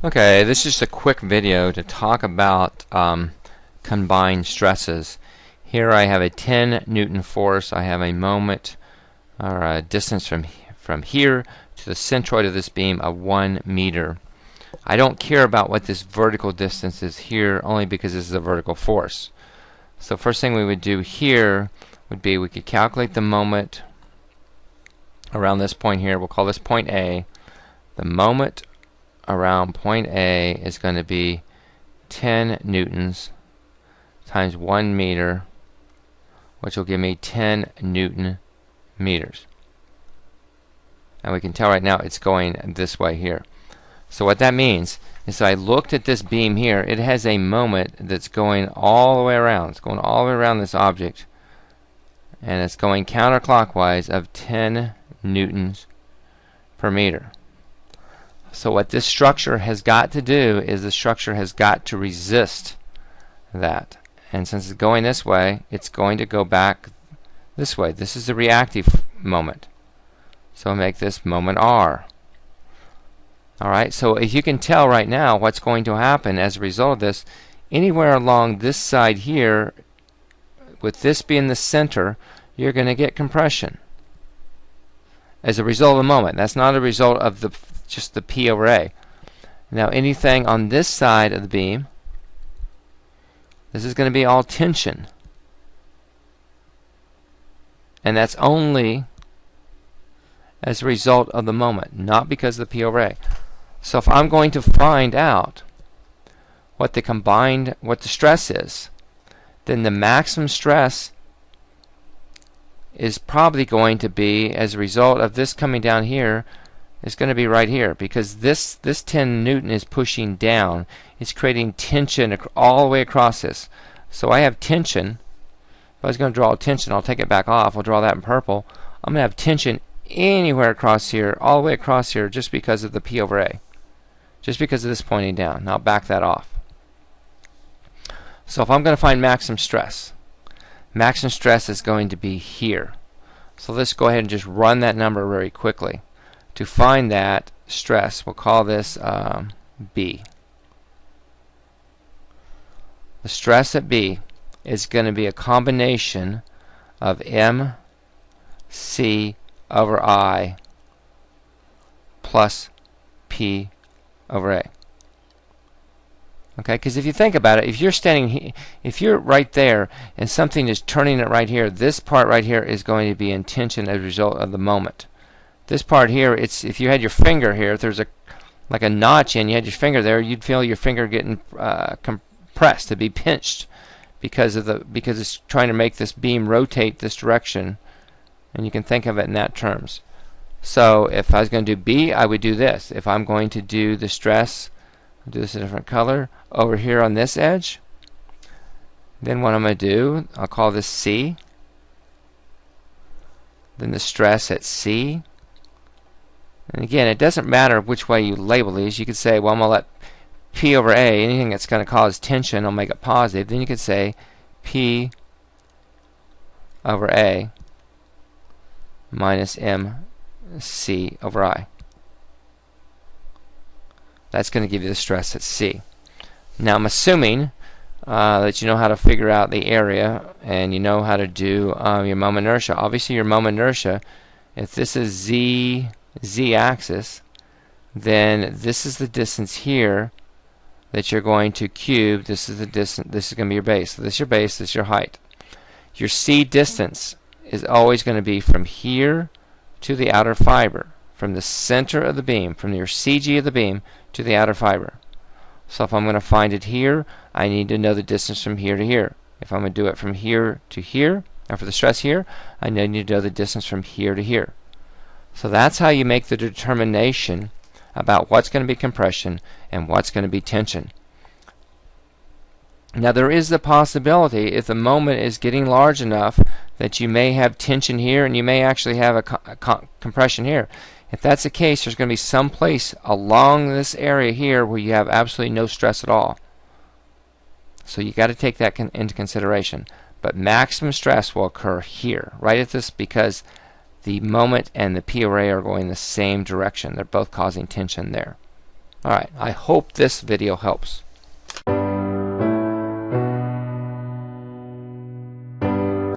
Okay, this is just a quick video to talk about combined stresses. Here I have a 10 Newton force. I have a moment or a distance from here to the centroid of this beam of 1 meter. I don't care about what this vertical distance is here, only because this is a vertical force. So first thing we would do here would be we could calculate the moment around this point here. We'll call this point A. The moment around point A is going to be 10 newtons times 1 meter, which will give me 10 Newton meters. And we can tell right now it's going this way here. So what that means is I looked at this beam here. It has a moment that's going all the way around. It's going all the way around this object, and it's going counterclockwise of 10 newtons per meter. So what this structure has got to do is the structure has got to resist that. And since it's going this way, it's going to go back this way. This is the reactive moment. So I'll make this moment R. Alright, so if you can tell right now what's going to happen as a result of this, anywhere along this side here, with this being the center, you're going to get compression as a result of the moment. That's not a result of just the P over A. Now anything on this side of the beam, this is going to be all tension. And that's only as a result of the moment, not because of the P over A. So if I'm going to find out what the stress is, then the maximum stress is probably going to be, as a result of this coming down here, is going to be right here, because this 10 Newton is pushing down. It's creating tension all the way across this. So I have tension. If I was going to draw a tension, I'll take it back off. I'll draw that in purple. I'm going to have tension anywhere across here, all the way across here, just because of the P over A. Just because of this pointing down. Now I'll back that off. So if I'm going to find maximum stress is going to be here. So let's go ahead and just run that number very quickly. To find that stress, we'll call this B. The stress at B is going to be a combination of MC over I plus P over A. Okay, because if you think about it, if you're standing here, if you're right there and something is turning it right here, this part right here is going to be in tension as a result of the moment. This part here, it's, if you had your finger here, if there's like a notch and you had your finger there, you'd feel your finger getting compressed, to be pinched, because it's trying to make this beam rotate this direction, and you can think of it in that terms. So if I was going to do B, I would do this. If I'm going to do the stress, I'll do this in a different color, over here on this edge, then what I'm going to do, I'll call this C. Then the stress at C. And again, it doesn't matter which way you label these. You could say, well, I'm going to let P over A, anything that's going to cause tension, I'll make it positive. Then you could say P over A minus MC over I. That's going to give you the stress at C. Now I'm assuming that you know how to figure out the area and you know how to do your moment inertia. Obviously your moment inertia, if this is z-axis, then this is the distance here that you're going to cube. This is the distance. This is going to be your base. So this is your base. This is your height. Your C distance is always going to be from here to the outer fiber, from the center of the beam, from your CG of the beam to the outer fiber. So if I'm going to find it here, I need to know the distance from here to here. If I'm going to do it from here to here, or for the stress here, I need to know the distance from here to here. So that's how you make the determination about what's going to be compression and what's going to be tension. Now there is the possibility, if the moment is getting large enough, that you may have tension here and you may actually have a compression here. If that's the case, there's going to be some place along this area here where you have absolutely no stress at all. So you got to take that into consideration. But maximum stress will occur here, right at this, because the moment and the P over A are going the same direction. They're both causing tension there. Alright, I hope this video helps.